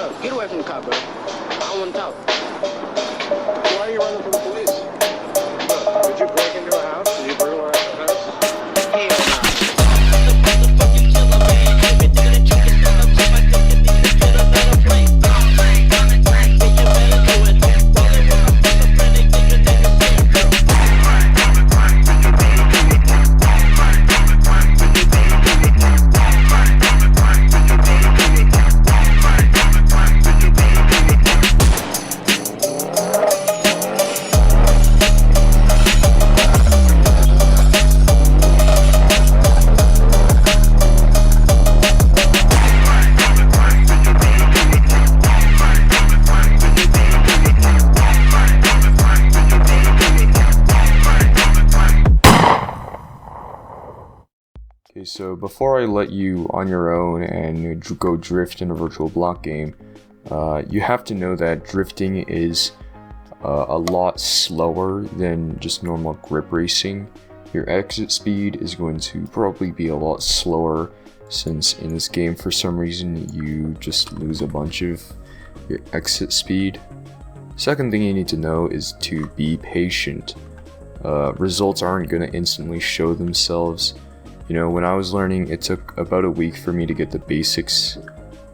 up? Get away from the car, bro. I don't want to talk. Why are you running from the police? Look, did you break into a house? Did you burglarize a house? Hell no. Okay, so before I let you on your own and go drift in a virtual block game, you have to know that drifting is a lot slower than just normal grip racing. Your exit speed is going to probably be a lot slower, since in this game for some reason you just lose a bunch of your exit speed. Second thing you need to know is to be patient. Results aren't going to instantly show themselves. You know, when I was learning, it took about a week for me to get the basics,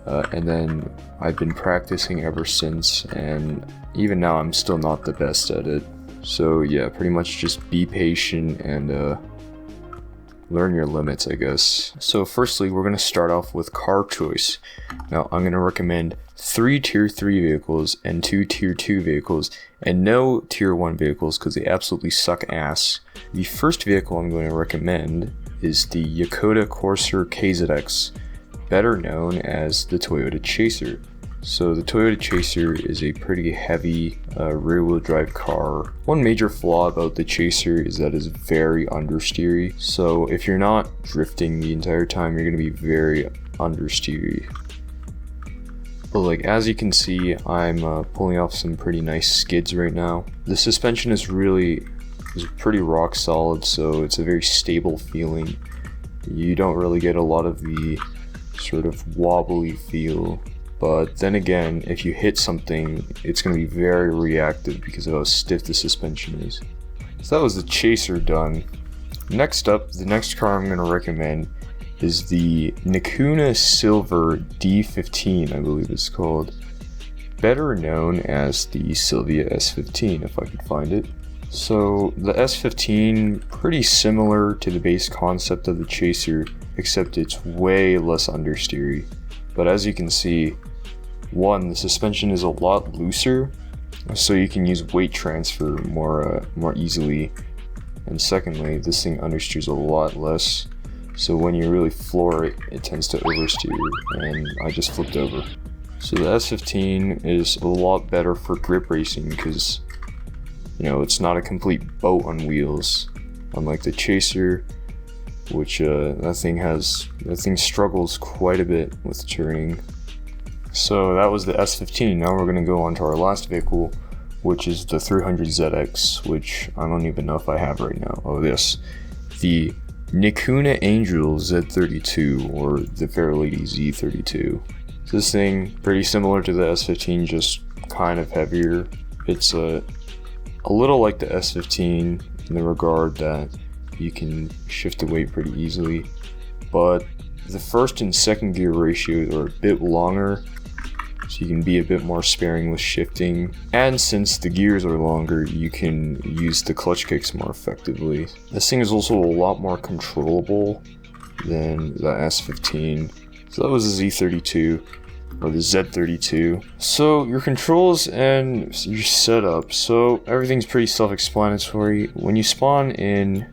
and then I've been practicing ever since, and even now I'm still not the best at it. So yeah, pretty much just be patient and learn your limits, I guess. So firstly, we're going to start off with car choice. Now, I'm going to recommend 3 Tier 3 vehicles and 2 Tier 2 vehicles, and no Tier 1 vehicles because they absolutely suck ass. The first vehicle I'm going to recommend is the Yokoda Corsair KZX, better known as the Toyota Chaser. So the Toyota Chaser is a pretty heavy rear-wheel drive car. One major flaw about the Chaser is that it's very understeery. So if you're not drifting the entire time, you're going to be very understeery. But like, as you can see, I'm pulling off some pretty nice skids right now. The suspension is pretty rock solid, so it's a very stable feeling. You don't really get a lot of the sort of wobbly feel, but then again, if you hit something, it's going to be very reactive because of how stiff the suspension is. So that was the Chaser done. Next up, the next car I'm going to recommend is the Nikuna Silver D15, I believe it's called, better known as the Silvia S15 if I could find it. So the S15, pretty similar to the base concept of the Chaser, except it's way less understeery. But as you can see, one, the suspension is a lot looser, so you can use weight transfer more easily. And secondly, this thing understeers a lot less, so when you really floor it, it tends to oversteer, and I just flipped over. So the S15 is a lot better for grip racing because, you know, it's not a complete boat on wheels, unlike the Chaser, which that thing struggles quite a bit with turning. So that was the S15. Now we're gonna go on to our last vehicle, which is the 300ZX, which I don't even know if I have right now. Oh, the Nikuna Angel Z32, or the Fairlady Z32. This thing, pretty similar to the S15, just kind of heavier. It's a little like the S15 in the regard that you can shift the weight pretty easily, but the first and second gear ratios are a bit longer, so you can be a bit more sparing with shifting, and since the gears are longer, you can use the clutch kicks more effectively. This thing is also a lot more controllable than the S15. So that was the Z32, or the Z32. So your controls and your setup, so everything's pretty self-explanatory. When you spawn in,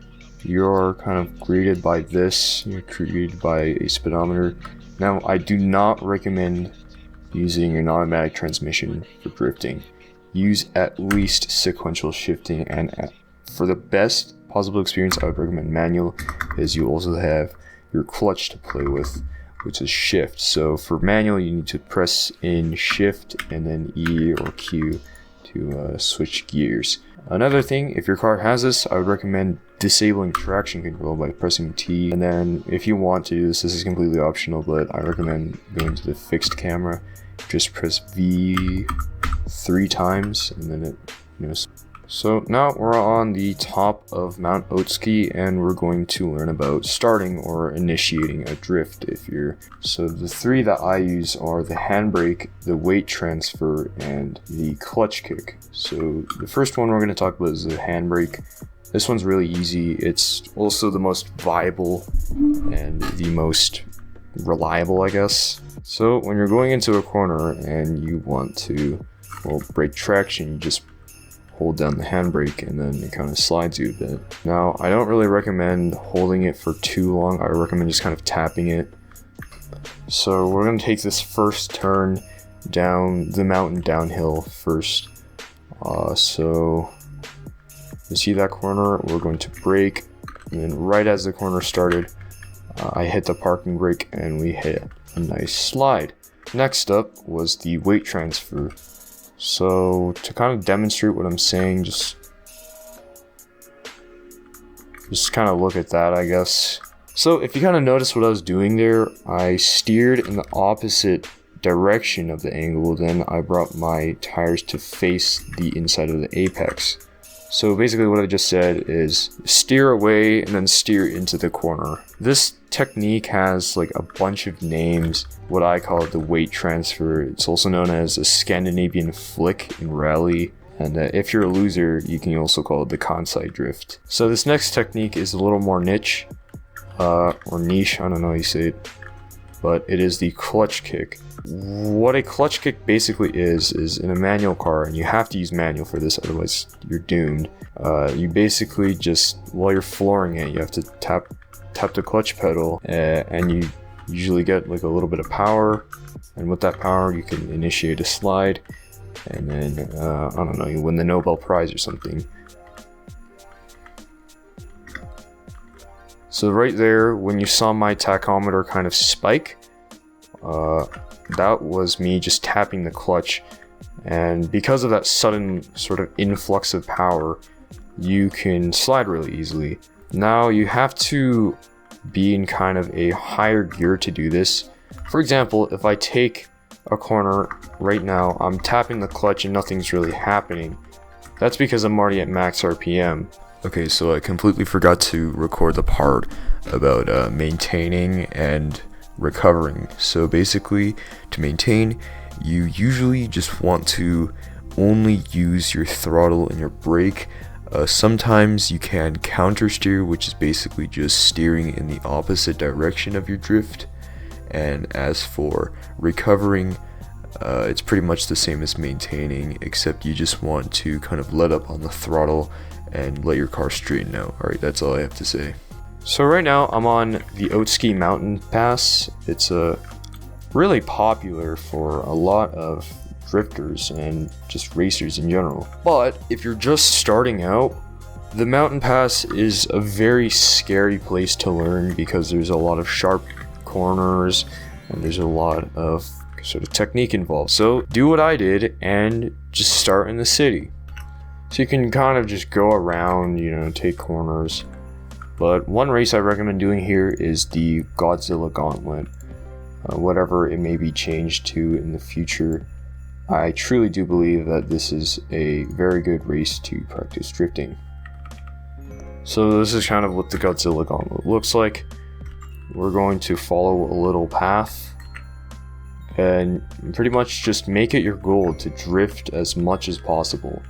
you're kind of greeted by this, you're greeted by a speedometer. Now, I do not recommend using an automatic transmission for drifting. Use at least sequential shifting, and for the best possible experience, I would recommend manual, as you also have your clutch to play with, which is shift. So for manual, you need to press in shift and then E or Q to switch gears. Another thing, if your car has this, I would recommend disabling traction control by pressing T. And then if you want to do this, this is completely optional, but I recommend going to the fixed camera. Just press V 3 times and then it, you know. So now we're on the top of Mount Otsuki and we're going to learn about starting or initiating a drift if you're... So the 3 that I use are the handbrake, the weight transfer, and the clutch kick. So the first one we're going to talk about is the handbrake. This one's really easy. It's also the most viable and the most reliable, I guess. So when you're going into a corner and you want to, well, break traction, you just hold down the handbrake and then it kind of slides you a bit. Now, I don't really recommend holding it for too long. I recommend just kind of tapping it. So we're going to take this first turn down the mountain downhill first. So you see that corner, we're going to brake, and then right as the corner started, I hit the parking brake and we hit a nice slide. Next up was the weight transfer. So to kind of demonstrate what I'm saying, just kind of look at that, I guess. So if you kind of notice what I was doing there, I steered in the opposite direction of the angle, then I brought my tires to face the inside of the apex. So basically what I just said is steer away and then steer into the corner. This technique has like a bunch of names. What I call it the weight transfer. It's also known as a Scandinavian flick in rally. And if you're a loser, you can also call it the Kansai drift. So this next technique is a little more niche, or niche, I don't know how you say it, but it is the clutch kick. What a clutch kick basically is in a manual car, and you have to use manual for this, otherwise you're doomed. You basically just, while you're flooring it, you have to tap the clutch pedal, and you usually get like a little bit of power, and with that power you can initiate a slide, and then I don't know, you win the Nobel Prize or something. So right there, when you saw my tachometer kind of spike, that was me just tapping the clutch, and because of that sudden sort of influx of power, you can slide really easily. Now you have to be in kind of a higher gear to do this. For example, if I take a corner right now, I'm tapping the clutch and nothing's really happening. That's because I'm already at max RPM. Okay, so I completely forgot to record the part about maintaining and recovering. So basically, to maintain, you usually just want to only use your throttle and your brake. Sometimes you can counter steer, which is basically just steering in the opposite direction of your drift. And as for recovering, it's pretty much the same as maintaining, except you just want to kind of let up on the throttle and let your car straighten out. Alright, that's all I have to say. So right now I'm on the Otsuki mountain pass. It's really popular for a lot of drifters and just racers in general. But if you're just starting out, the mountain pass is a very scary place to learn because there's a lot of sharp corners and there's a lot of sort of technique involved. So do what I did and just start in the city. So you can kind of just go around, you know, take corners. But one race I recommend doing here is the Godzilla Gauntlet. Whatever it may be changed to in the future, I truly do believe that this is a very good race to practice drifting. So this is kind of what the Godzilla Gauntlet looks like. We're going to follow a little path and pretty much just make it your goal to drift as much as possible.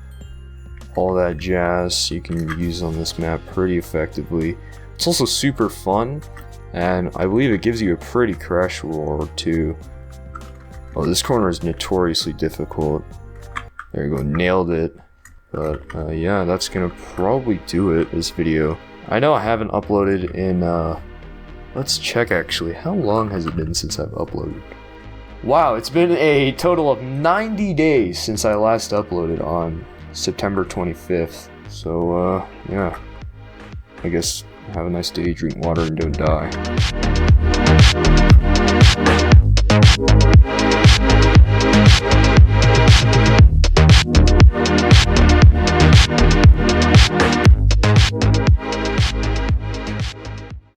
All that jazz you can use on this map pretty effectively. It's also super fun, and I believe it gives you a pretty crash reward too. Oh, this corner is notoriously difficult. There you go, nailed it. But yeah, that's gonna probably do it, this video. I know I haven't uploaded in, let's check actually. How long has it been since I've uploaded? Wow, it's been a total of 90 days since I last uploaded on September 25th. So, yeah. I guess have a nice day, drink water, and don't die.